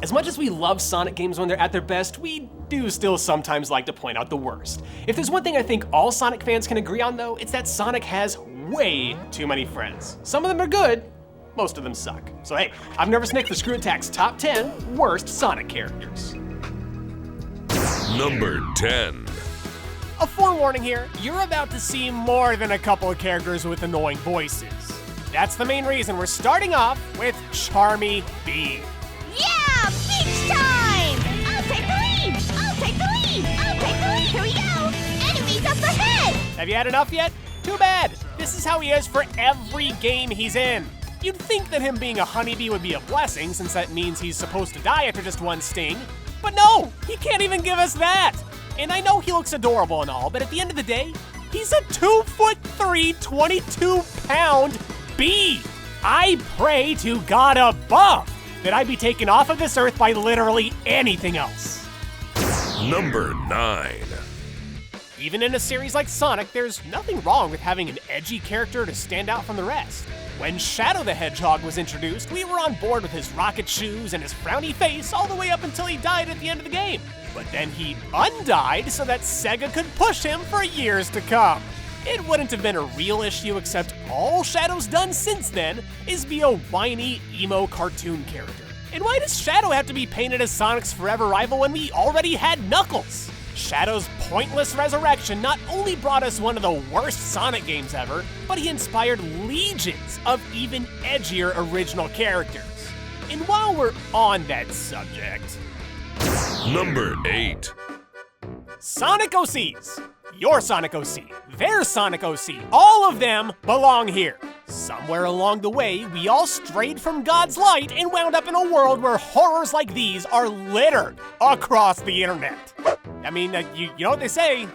As much as we love Sonic games when they're at their best, we do still sometimes like to point out the worst. If there's one thing I think all Sonic fans can agree on though, it's that Sonic has way too many friends. Some of them are good, most of them suck. So hey, I've never snicked the Screw Attack's top 10 worst Sonic characters. Number 10. A forewarning here, you're about to see more than a couple of characters with annoying voices. That's the main reason we're starting off with Charmy B. Yeah, beach time! I'll take the lead! I'll take the lead! I'll take the lead! Here we go! Enemies up ahead! Have you had enough yet? Too bad. This is how he is for every game he's in. You'd think that him being a honeybee would be a blessing, since that means he's supposed to die after just one sting. But no, he can't even give us that. And I know he looks adorable and all, but at the end of the day, he's a 2'3", 22-pound bee. I pray to God above that I be taken off of this earth by literally anything else. Number 9. Even in a series like Sonic, there's nothing wrong with having an edgy character to stand out from the rest. When Shadow the Hedgehog was introduced, we were on board with his rocket shoes and his frowny face all the way up until he died at the end of the game. But then he undied so that Sega could push him for years to come. It wouldn't have been a real issue, except all Shadow's done since then is be a whiny, emo cartoon character. And why does Shadow have to be painted as Sonic's forever rival when we already had Knuckles? Shadow's pointless resurrection not only brought us one of the worst Sonic games ever, but he inspired legions of even edgier original characters. And while we're on that subject... Number 8. Sonic OCs. Your Sonic OC, their Sonic OC, all of them belong here. Somewhere along the way, we all strayed from God's light and wound up in a world where horrors like these are littered across the internet. I mean, you know what they say,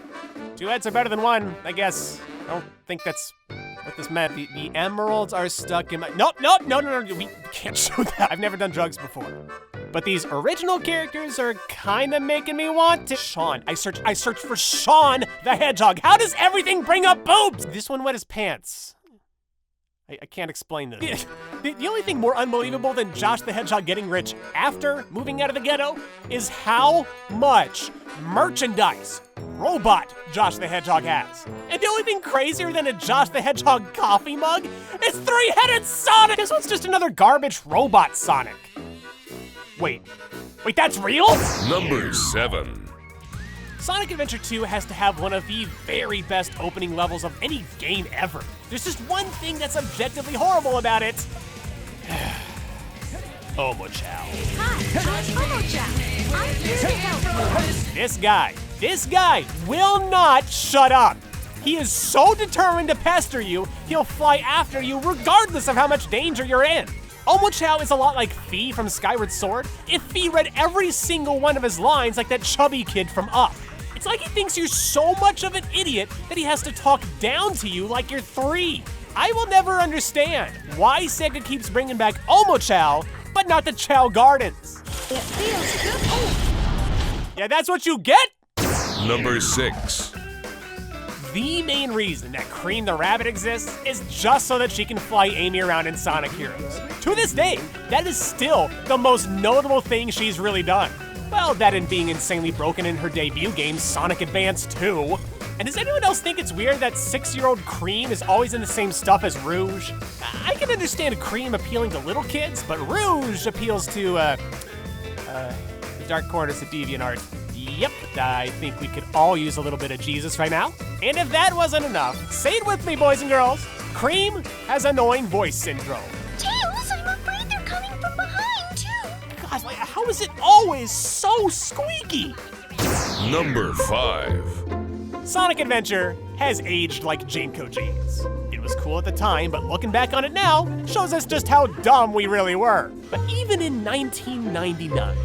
2 heads are better than one, I guess. I don't think that's what this meant. The emeralds are stuck in my... No, we can't show that. I've never done drugs before. But these original characters are kinda making me want to... Sean, I searched for Sean the Hedgehog. How does everything bring up boobs? This one wet his pants. I can't explain this. The only thing more unbelievable than Josh the Hedgehog getting rich after moving out of the ghetto is how much merchandise robot Josh the Hedgehog has. And the only thing crazier than a Josh the Hedgehog coffee mug is 3-headed Sonic! This one's just another garbage robot Sonic. Wait, that's real? Number 7. Sonic Adventure 2 has to have one of the very best opening levels of any game ever. There's just one thing that's objectively horrible about it. Omochao. Hi, I'm Omochao. I'm here to help you. This guy will not shut up. He is so determined to pester you, he'll fly after you regardless of how much danger you're in. Omochao is a lot like Fi from Skyward Sword if Fi read every single one of his lines like that chubby kid from Up. It's like he thinks you're so much of an idiot that he has to talk down to you like you're 3. I will never understand why Sega keeps bringing back Omochao, but not the Chao Gardens. It feels good. Oh. Yeah, that's what you get? Number 6. The main reason that Cream the Rabbit exists is just so that she can fly Amy around in Sonic Heroes. To this day, that is still the most notable thing she's really done. Well, that and being insanely broken in her debut game, Sonic Advance 2. And does anyone else think it's weird that 6-year-old Cream is always in the same stuff as Rouge? I can understand Cream appealing to little kids, but Rouge appeals to, the dark corners of DeviantArt. Yep, I think we could all use a little bit of Jesus right now. And if that wasn't enough, say it with me, boys and girls. Cream has annoying voice syndrome. Tails, I'm afraid they're coming from behind, too. God, like, how is it always so squeaky? Number 5. Sonic Adventure has aged like Jinko jeans. It was cool at the time, but looking back on it now shows us just how dumb we really were. But even in 1999,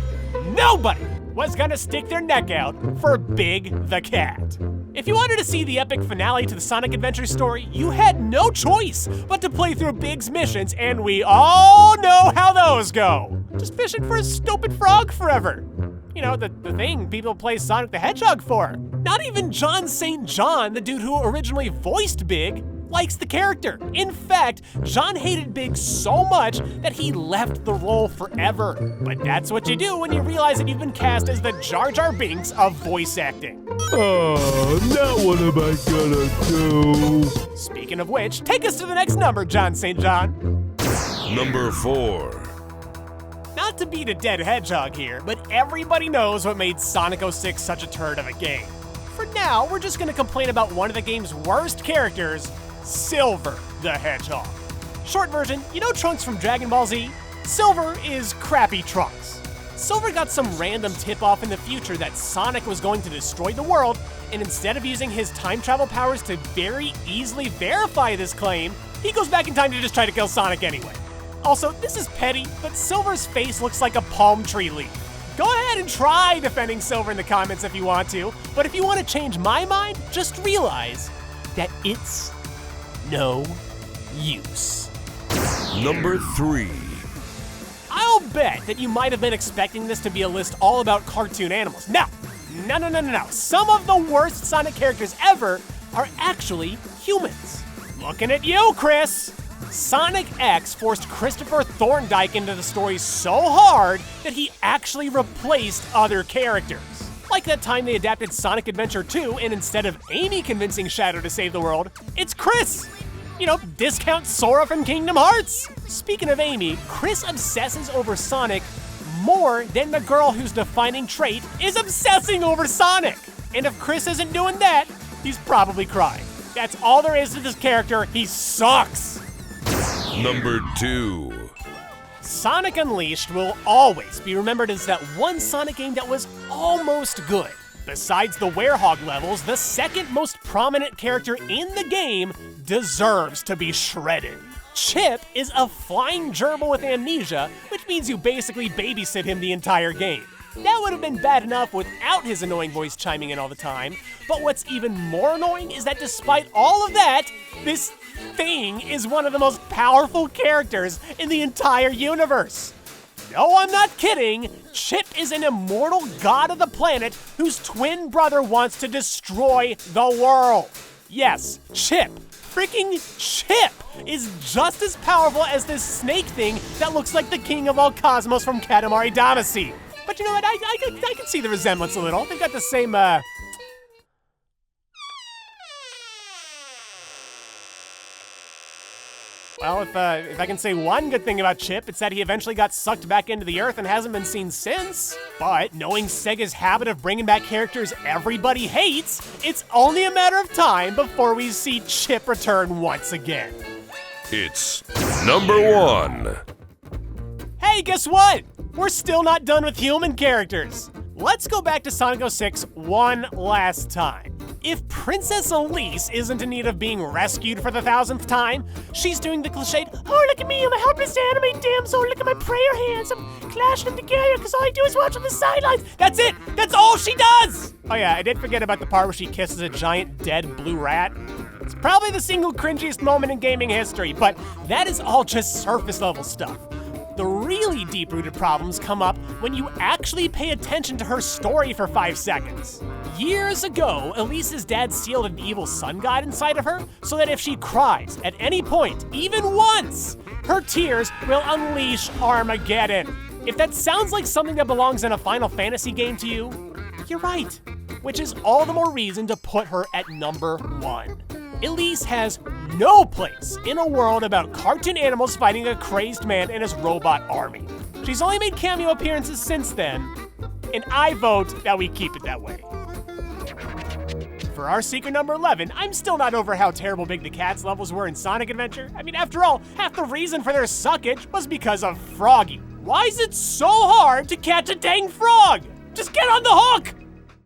nobody was gonna stick their neck out for Big the Cat. If you wanted to see the epic finale to the Sonic Adventure story, you had no choice but to play through Big's missions, and we all know how those go. Just fishing for a stupid frog forever. You know, the thing people play Sonic the Hedgehog for. Not even John St. John, the dude who originally voiced Big, likes the character. In fact, John hated Big so much that he left the role forever. But that's what you do when you realize that you've been cast as the Jar Jar Binks of voice acting. Oh, now what am I gonna do? Speaking of which, take us to the next number, John St. John. Number 4. Not to beat a dead hedgehog here, but everybody knows what made Sonic 06 such a turd of a game. For now, we're just gonna complain about one of the game's worst characters, Silver the Hedgehog. Short version, you know Trunks from Dragon Ball Z? Silver is crappy Trunks. Silver got some random tip-off in the future that Sonic was going to destroy the world, and instead of using his time travel powers to very easily verify this claim, he goes back in time to just try to kill Sonic anyway. Also, this is petty, but Silver's face looks like a palm tree leaf. Go ahead and try defending Silver in the comments if you want to, but if you want to change my mind, just realize that it's no use. Number 3. I'll bet that you might have been expecting this to be a list all about cartoon animals. No. Some of the worst Sonic characters ever are actually humans. Looking at you, Chris. Sonic X forced Christopher Thorndike into the story so hard that he actually replaced other characters. Like that time they adapted Sonic Adventure 2 and instead of Amy convincing Shadow to save the world, it's Chris. You know, discount Sora from Kingdom Hearts. Speaking of Amy, Chris obsesses over Sonic more than the girl whose defining trait is obsessing over Sonic. And if Chris isn't doing that, he's probably crying. That's all there is to this character. He sucks. Number 2. Sonic Unleashed will always be remembered as that one Sonic game that was almost good. Besides the Werehog levels, the second most prominent character in the game deserves to be shredded. Chip is a flying gerbil with amnesia, which means you basically babysit him the entire game. That would have been bad enough without his annoying voice chiming in all the time, but what's even more annoying is that despite all of that, this thing is one of the most powerful characters in the entire universe. No, I'm not kidding. Chip is an immortal god of the planet whose twin brother wants to destroy the world. Yes, Chip. Freaking Chip is just as powerful as this snake thing that looks like the king of all cosmos from Katamari Damacy. But you know what, I can see the resemblance a little. They've got the same, Well, if I can say one good thing about Chip, it's that he eventually got sucked back into the earth and hasn't been seen since. But knowing Sega's habit of bringing back characters everybody hates, it's only a matter of time before we see Chip return once again. It's number 1. Hey, guess what? We're still not done with human characters. Let's go back to Sonic 06 one last time. If Princess Elise isn't in need of being rescued for the 1000th time, she's doing the cliched, oh, look at me, I'm a helpless anime damsel, look at my prayer hands, I'm clashing them together because all I do is watch on the sidelines. That's it, that's all she does! Oh yeah, I did forget about the part where she kisses a giant dead blue rat. It's probably the single cringiest moment in gaming history, but that is all just surface level stuff. The really deep-rooted problems come up when you actually pay attention to her story for 5 seconds. Years ago, Elise's dad sealed an evil sun god inside of her so that if she cries at any point, even once, her tears will unleash Armageddon. If that sounds like something that belongs in a Final Fantasy game to you, you're right. Which is all the more reason to put her at number 1. Elise has no place in a world about cartoon animals fighting a crazed man and his robot army. She's only made cameo appearances since then, and I vote that we keep it that way. For our secret number 11, I'm still not over how terrible Big the Cat's levels were in Sonic Adventure. I mean, after all, half the reason for their suckage was because of Froggy. Why is it so hard to catch a dang frog? Just get on the hook!